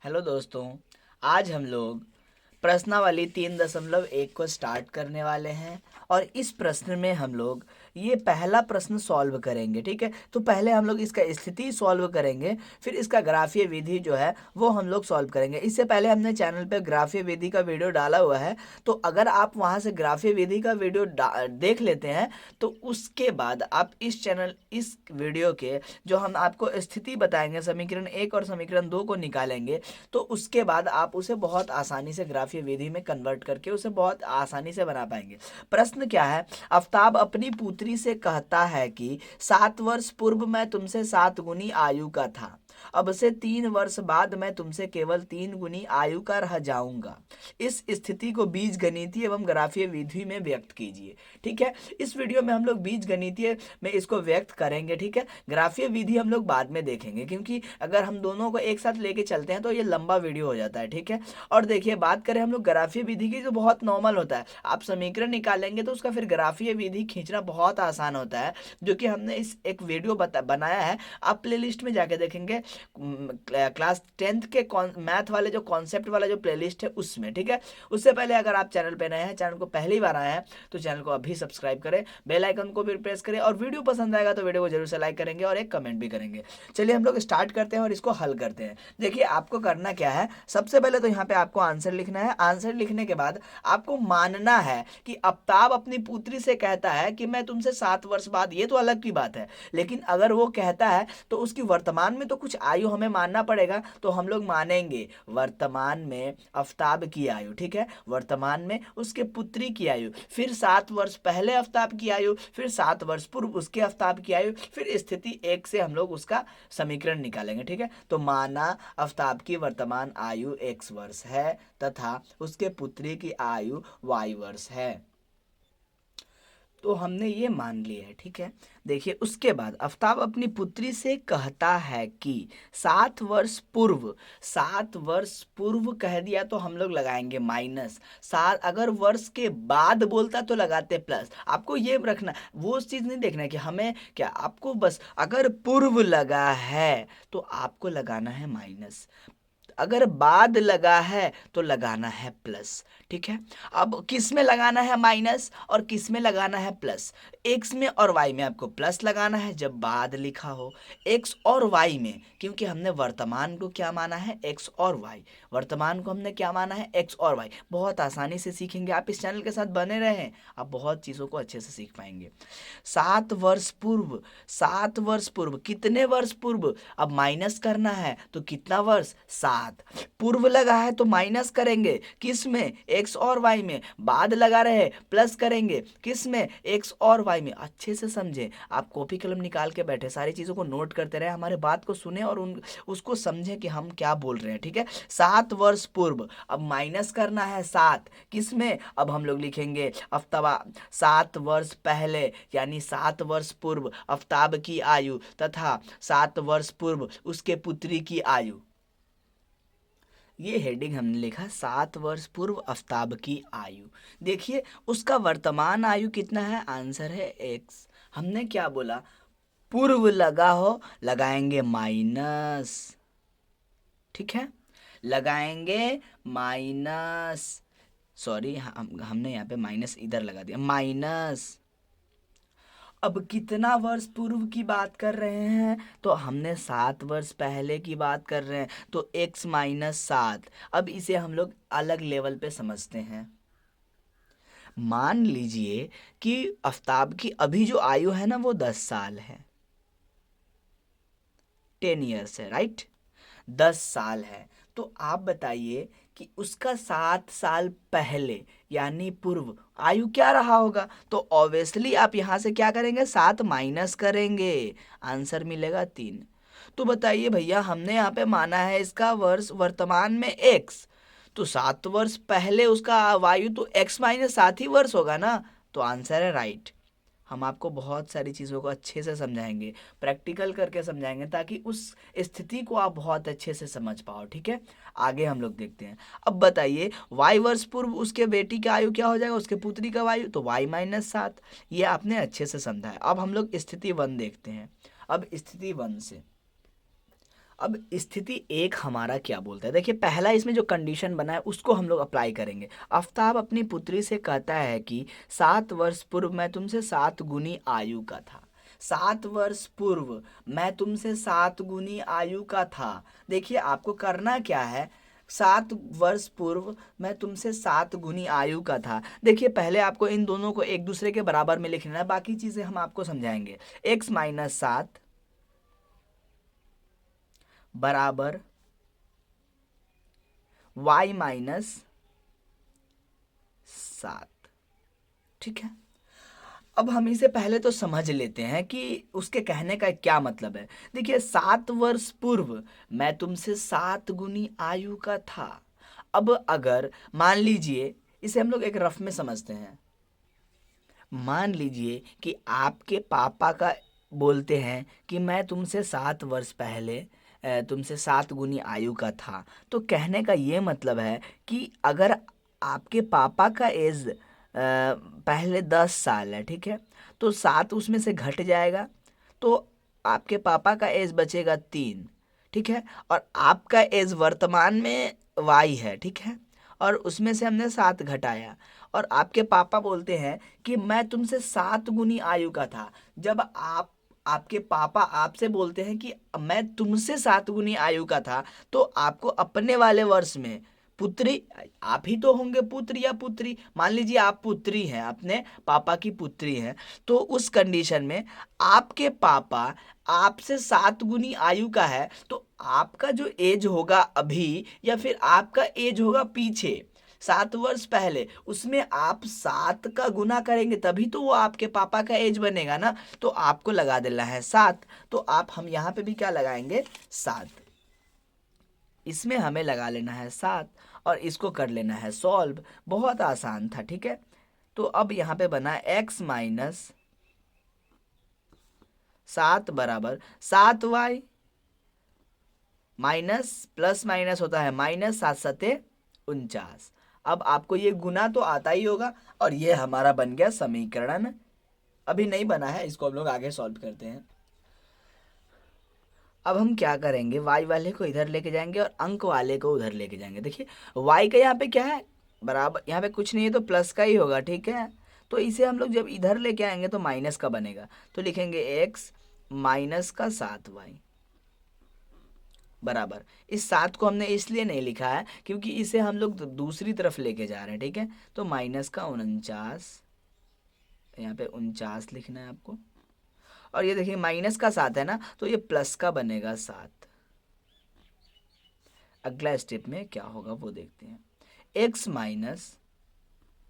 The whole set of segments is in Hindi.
हेलो दोस्तों, आज हम लोग प्रश्नावली 3.1 को स्टार्ट करने वाले हैं और इस प्रश्न में हम लोग ये पहला प्रश्न सॉल्व करेंगे। ठीक है, तो पहले हम लोग इसका स्थिति सॉल्व करेंगे, फिर इसका ग्राफीय विधि जो है वो हम लोग सॉल्व करेंगे। इससे पहले हमने चैनल पे ग्राफीय विधि का वीडियो डाला हुआ है, तो अगर आप वहाँ से ग्राफीय विधि का वीडियो देख लेते हैं तो उसके बाद आप इस वीडियो के जो हम आपको स्थिति बताएंगे, समीकरण 1 और समीकरण 2 को निकालेंगे, तो उसके बाद आप उसे बहुत आसानी से ग्राफीय विधि में कन्वर्ट करके उसे बहुत आसानी से बना पाएंगे। प्रश्न क्या है? आफ्ताब अपनी पुत्री से कहता है कि 7 वर्ष पूर्व मैं तुमसे 7 गुनी आयु का था, अब से 3 वर्ष बाद मैं तुमसे केवल 3 गुनी आयु का रह जाऊंगा। इस स्थिति को बीज गणितीय एवं ग्राफीय विधि में व्यक्त कीजिए। ठीक है, इस वीडियो में हम लोग बीज गणितीय में इसको व्यक्त करेंगे। ठीक है, ग्राफीय विधि हम लोग बाद में देखेंगे, क्योंकि अगर हम दोनों को एक साथ लेके चलते हैं तो ये लंबा वीडियो हो जाता है। ठीक है, और देखिए बात करें हम लोग ग्राफीय विधि की, जो बहुत नॉर्मल होता है, आप समीकरण निकालेंगे तो उसका फिर ग्राफीय विधि खींचना बहुत आसान होता है, जो कि हमने इस एक वीडियो बनाया है। आप प्लेलिस्ट में जाके देखेंगे, क्लास 10th के मैथ वाले जो कॉन्सेप्ट वाला जो प्लेलिस्ट है उसमें। ठीक है, उससे पहले अगर आप चैनल पे नए हैं, चैनल को पहली बार आए हैं, तो चैनल को अभी सब्सक्राइब करें, बेल आइकन को भी प्रेस करें, और वीडियो पसंद आएगा तो वीडियो को जरूर से लाइक करेंगे और एक कमेंट भी करेंगे। चलिए हम लोग स्टार्ट करते हैं और इसको हल करते हैं। देखिए आपको करना क्या है, सबसे पहले तो यहाँ पे आपको आंसर लिखना है। आंसर लिखने के बाद आपको मानना है कि आफ्ताब अपनी पुत्री से कहता है कि मैं तुमसे 7 वर्ष बाद, ये तो अलग की बात है, लेकिन अगर वो कहता है तो उसकी वर्तमान में तो कुछ आयु हमें मानना पड़ेगा, तो हम लोग मानेंगे वर्तमान में आफ्ताब की आयु। ठीक है, वर्तमान में उसके पुत्री की आयु, फिर 7 वर्ष पहले आफ्ताब की आयु, फिर 7 वर्ष पूर्व उसके आफ्ताब की आयु, फिर स्थिति 1 से हम लोग उसका समीकरण निकालेंगे। ठीक है, तो माना आफ्ताब की वर्तमान आयु x वर्ष है तथा उसके पुत्री की आयु y वर्ष है, तो हमने ये मान लिया है। ठीक है, देखिए उसके बाद आफ्ताब अपनी पुत्री से कहता है कि 7 वर्ष पूर्व कह दिया तो हम लोग लगाएंगे माइनस 7, अगर वर्ष के बाद बोलता तो लगाते प्लस। आपको ये रखना, वो चीज़ नहीं देखना है कि हमें क्या, आपको बस अगर पूर्व लगा है तो आपको लगाना है माइनस, अगर बाद लगा है तो लगाना है प्लस। ठीक है, अब किस में लगाना है माइनस और किस में लगाना है प्लस? एक्स में और वाई में आपको प्लस लगाना है जब बाद लिखा हो, एक्स और वाई में, क्योंकि हमने वर्तमान को क्या माना है, एक्स और वाई। वर्तमान को हमने क्या माना है, एक्स और वाई। बहुत आसानी से सीखेंगे, आप इस चैनल के साथ बने रहें, आप बहुत चीज़ों को अच्छे से सीख पाएंगे। 7 वर्ष पूर्व, 7 वर्ष पूर्व, कितने वर्ष पूर्व? अब माइनस करना है तो कितना वर्ष, 7। पूर्व लगा है तो माइनस करेंगे, किस में, एक्स और वाई में। बाद लगा रहे प्लस करेंगे, किस में, एक्स और वाई में। अच्छे से समझें, आप कॉपी कलम निकाल के बैठे सारी चीज़ों को नोट करते रहे, हमारे बात को सुने और उसको समझें कि हम क्या बोल रहे हैं। ठीक है, 7 वर्ष पूर्व, अब माइनस करना है 7, किस में, अब हम लोग लिखेंगे अफ्ताबा 7 वर्ष पहले, यानी 7 वर्ष पूर्व आफ्ताब की आयु तथा 7 वर्ष पूर्व उसके पुत्री की आयु। ये हेडिंग हमने लिखा 7 वर्ष पूर्व आफ्ताब की आयु। देखिए उसका वर्तमान आयु कितना है, आंसर है x। हमने क्या बोला, पूर्व लगा हो लगाएंगे माइनस। ठीक है, लगाएंगे माइनस, सॉरी हमने यहाँ पे माइनस इधर लगा दिया, माइनस। अब कितना वर्ष पूर्व की बात कर रहे हैं, तो हमने 7 वर्ष पहले की बात कर रहे हैं, तो x-7। अब इसे हम लोग अलग लेवल पे समझते हैं। मान लीजिए कि आफ्ताब की अभी जो आयु है ना वो 10 साल है, 10 ईयर्स है, राइट, 10 साल है। तो आप बताइए कि उसका 7 साल पहले यानी पूर्व आयु क्या रहा होगा? तो ऑब्वियसली आप यहां से क्या करेंगे, 7 माइनस करेंगे, आंसर मिलेगा 3। तो बताइए भैया, हमने यहाँ पे माना है इसका वर्ष वर्तमान में x, तो 7 वर्ष पहले उसका आयु तो x-7 ही वर्ष होगा ना, तो आंसर है राइट। हम आपको बहुत सारी चीज़ों को अच्छे से समझाएंगे, प्रैक्टिकल करके समझाएंगे, ताकि उस स्थिति को आप बहुत अच्छे से समझ पाओ। ठीक है, आगे हम लोग देखते हैं। अब बताइए y वर्ष पूर्व उसके बेटी का आयु क्या हो जाएगा, उसके पुत्री का आयु, तो y-7। ये आपने अच्छे से समझा है। अब हम लोग स्थिति 1 देखते हैं। अब स्थिति 1 से अब स्थिति एक हमारा क्या बोलता है, देखिए पहला इसमें जो कंडीशन बना है उसको हम लोग अप्लाई करेंगे। आफ्ताब अपनी पुत्री से कहता है कि 7 वर्ष पूर्व मैं तुमसे 7 गुनी आयु का था। 7 वर्ष पूर्व मैं तुमसे 7 गुनी आयु का था। देखिए आपको करना क्या है, 7 वर्ष पूर्व मैं तुमसे 7 गुनी आयु का था। देखिए पहले आपको इन दोनों को एक दूसरे के बराबर में लिखना है, बाकी चीजें हम आपको समझाएंगे। x-7 बराबर y-7, ठीक है। अब हम इसे पहले तो समझ लेते हैं कि उसके कहने का क्या मतलब है। देखिए 7 वर्ष पूर्व मैं तुमसे 7 गुनी आयु का था। अब अगर मान लीजिए, इसे हम लोग एक रफ में समझते हैं। मान लीजिए कि आपके पापा का बोलते हैं कि मैं तुमसे 7 वर्ष पहले तुमसे 7 गुनी आयु का था। तो कहने का ये मतलब है कि अगर आपके पापा का एज पहले 10 साल है, ठीक है, तो 7 उसमें से घट जाएगा, तो आपके पापा का एज बचेगा 3, ठीक है। और आपका एज वर्तमान में वाई है, ठीक है, और उसमें से हमने 7 घटाया। और आपके पापा बोलते हैं कि मैं तुमसे 7 गुनी आयु का था। जब आपके पापा आपसे बोलते हैं कि मैं तुमसे 7 गुनी आयु का था, तो आपको अपने वाले वर्ष में पुत्री, आप ही तो होंगे पुत्र या पुत्री, मान लीजिए आप पुत्री हैं, अपने पापा की पुत्री हैं, तो उस कंडीशन में आपके पापा आपसे 7 गुनी आयु का है, तो आपका जो एज होगा अभी या फिर आपका एज होगा पीछे 7 वर्ष पहले, उसमें आप 7 का गुना करेंगे तभी तो वो आपके पापा का एज बनेगा ना। तो आपको लगा देना है 7, तो हम यहाँ पे भी क्या लगाएंगे, 7। इसमें हमें लगा लेना है 7 और इसको कर लेना है सॉल्व। बहुत आसान था, ठीक है। तो अब यहाँ पे बना x-7 बराबर 7y माइनस प्लस माइनस होता है माइनस, 7×7=49। अब आपको ये गुना तो आता ही होगा, और ये हमारा बन गया समीकरण। अभी नहीं बना है, इसको हम लोग आगे सॉल्व करते हैं। अब हम क्या करेंगे, y वाले को इधर लेके जाएंगे और अंक वाले को उधर लेके जाएंगे। देखिए y का यहाँ पे क्या है, बराबर, यहाँ पे कुछ नहीं है तो प्लस का ही होगा, ठीक है। तो इसे हम लोग जब इधर लेके आएंगे तो माइनस का बनेगा, तो लिखेंगे x-7y बराबर, इस 7 को हमने इसलिए नहीं लिखा है क्योंकि इसे हम लोग दूसरी तरफ लेके जा रहे हैं, ठीक है। तो -49, यहाँ पे 49 लिखना है आपको। और ये देखिए -7 है ना, तो ये प्लस का बनेगा 7। अगला स्टेप में क्या होगा वो देखते हैं। x माइनस,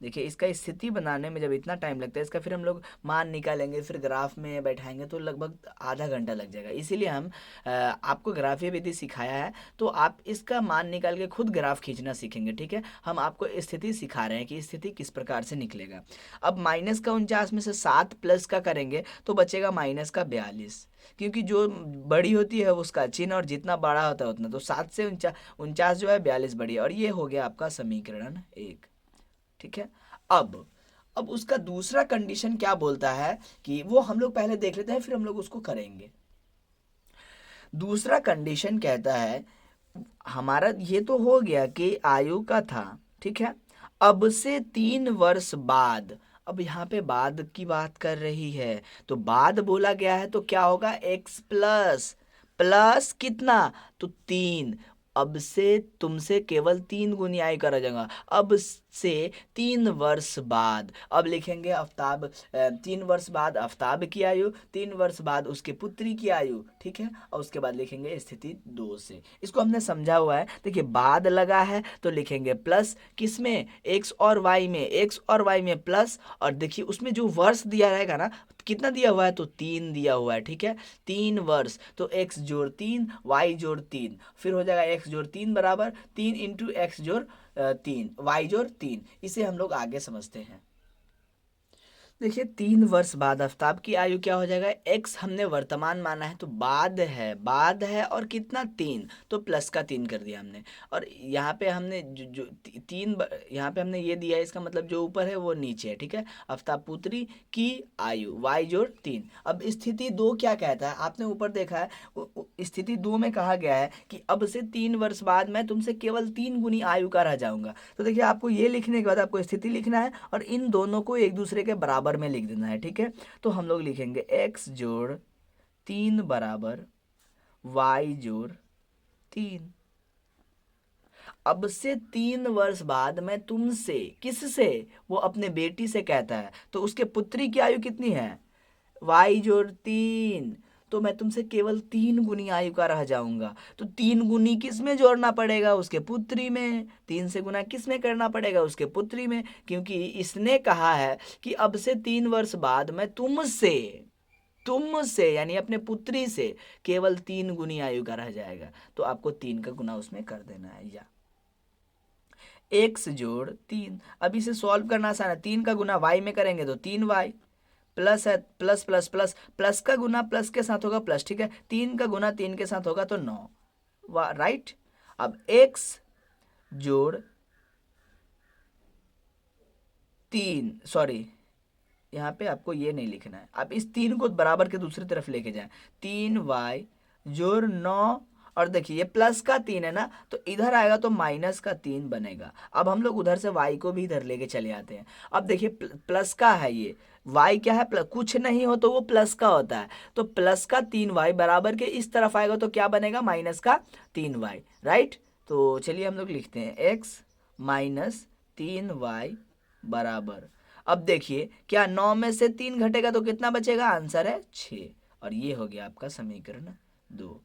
देखिए इसका स्थिति बनाने में जब इतना टाइम लगता है, इसका फिर हम लोग मान निकालेंगे, फिर ग्राफ में बैठाएंगे तो लगभग आधा घंटा लग जाएगा। इसीलिए हम आपको ग्राफीय विधि सिखाया है, तो आप इसका मान निकाल के खुद ग्राफ खींचना सीखेंगे, ठीक है। हम आपको स्थिति सिखा रहे हैं कि स्थिति किस प्रकार से निकलेगा। अब -49 में से 7 प्लस का करेंगे तो बचेगा -42, क्योंकि जो बड़ी होती है उसका चिन्ह, और जितना बड़ा होता है उतना, तो 7 से 49 जो है 42 बड़ी है, और ये हो गया आपका समीकरण 1, ठीक है। अब उसका दूसरा कंडीशन क्या बोलता है कि वो हम लोग पहले देख लेते हैं, फिर हम लोग उसको करेंगे। दूसरा कंडीशन कहता है, हमारा ये तो हो गया कि आयु का था, ठीक है। अब से 3 वर्ष बाद, अब यहाँ पे बाद की बात कर रही है, तो बाद बोला गया है तो क्या होगा, x प्लस प्लस कितना, तो 3। अब से तुमसे केवल 3 गुनी आयु का रह जाएगा। अब से 3 वर्ष बाद, अब लिखेंगे आफ्ताब, 3 वर्ष बाद आफ्ताब की आयु, 3 वर्ष बाद उसके पुत्री की आयु, ठीक है। और उसके बाद लिखेंगे स्थिति 2 से। इसको हमने समझा हुआ है। देखिए बाद लगा है तो लिखेंगे प्लस, किसमें, x और y में, x और y में प्लस, और देखिए उसमें जो वर्ष दिया रहेगा ना, कितना दिया हुआ है, तो 3 दिया हुआ है, ठीक है। 3 वर्ष, तो x जोड़ 3 y जोड़ 3, फिर हो जाएगा x जोड़ 3 बराबर 3 इंटू x जोड़ 3 y जोड़ 3। इसे हम लोग आगे समझते हैं। देखिए 3 वर्ष बाद आफ्ताब की आयु क्या हो जाएगा, एक्स हमने वर्तमान माना है तो बाद है और कितना 3, तो प्लस का 3 कर दिया हमने। और यहाँ पे हमने जो यहाँ पे हमने ये दिया है, इसका मतलब जो ऊपर है वो नीचे है, ठीक है। आफ्ताब पुत्री की आयु y जोड़ 3। अब स्थिति 2 क्या कहता है, आपने ऊपर देखा है स्थिति 2 में कहा गया है कि अब से 3 वर्ष बाद मैं तुमसे केवल 3 गुनी आयु का रह जाऊंगा। तो देखिए आपको ये लिखने के बाद आपको स्थिति लिखना है और इन दोनों को एक दूसरे के बराबर में लिख देना है, ठीक है। तो हम लोग लिखेंगे x जोड़ 3 बराबर y जोड़ 3। अब से 3 वर्ष बाद मैं तुमसे, किससे, वो अपने बेटी से कहता है, तो उसके पुत्री की आयु कितनी है, y जोड़ 3। तो मैं तुमसे केवल 3 गुनी आयु का रह जाऊंगा। तो 3 गुनी किस में जोड़ना पड़ेगा, उसके पुत्री में। 3 से गुना किस में करना पड़ेगा, उसके पुत्री में, क्योंकि इसने कहा है कि अब से 3 वर्ष बाद मैं तुमसे यानी अपने पुत्री से केवल 3 गुनी आयु का रह जाएगा। तो आपको 3 का गुना उसमें कर देना है, या x जोड़ 3। अब इसे सॉल्व करना आसान है, 3 का गुना y में करेंगे तो 3y, प्लस है प्लस प्लस प्लस, प्लस का गुना प्लस के साथ होगा प्लस, ठीक है। 3 का गुना 3 के साथ होगा तो 9, राइट। अब x जोड़ 3, सॉरी यहाँ पे आपको ये नहीं लिखना है, आप इस 3 को बराबर के दूसरी तरफ लेके जाएं। 3y जोड़ 9, और देखिए ये प्लस का 3 है ना, तो इधर आएगा तो माइनस का 3 बनेगा। अब हम लोग उधर से y को भी इधर लेके चले आते हैं। अब देखिए प्लस का है ये, y क्या है, प्लस, कुछ नहीं हो तो वो प्लस का होता है। तो प्लस का 3y बराबर के इस तरफ आएगा तो क्या बनेगा, माइनस का 3y, राइट। तो चलिए हम लोग लिखते हैं x माइनस 3y बराबर, अब देखिए क्या 9 में से 3 घटेगा तो कितना बचेगा, आंसर है 6। और ये हो गया आपका समीकरण 2।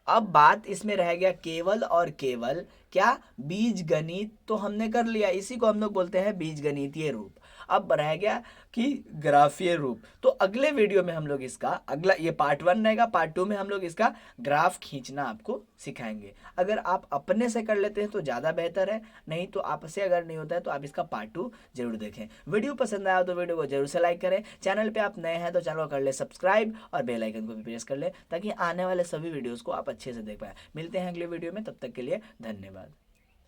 अब बात इसमें रह गया केवल और केवल क्या, बीजगणित तो हमने कर लिया, इसी को हम लोग बोलते हैं बीजगणितीय रूप। अब रह गया कि ग्राफीय रूप। तो अगले वीडियो में हम लोग इसका अगला, ये पार्ट 1 रहेगा, पार्ट 2 में हम लोग इसका ग्राफ खींचना आपको सिखाएंगे। अगर आप अपने से कर लेते हैं तो ज़्यादा बेहतर है, नहीं तो आपसे अगर नहीं होता है तो आप इसका पार्ट 2 जरूर देखें। वीडियो पसंद आया तो वीडियो को जरूर से लाइक करें, चैनल पे आप नए हैं तो चैनल को कर ले सब्सक्राइब और बेल आइकन को भी प्रेस कर ले, ताकि आने वाले सभी वीडियोस को आप अच्छे से देख पाएं। मिलते हैं अगले वीडियो में, तब तक के लिए धन्यवाद।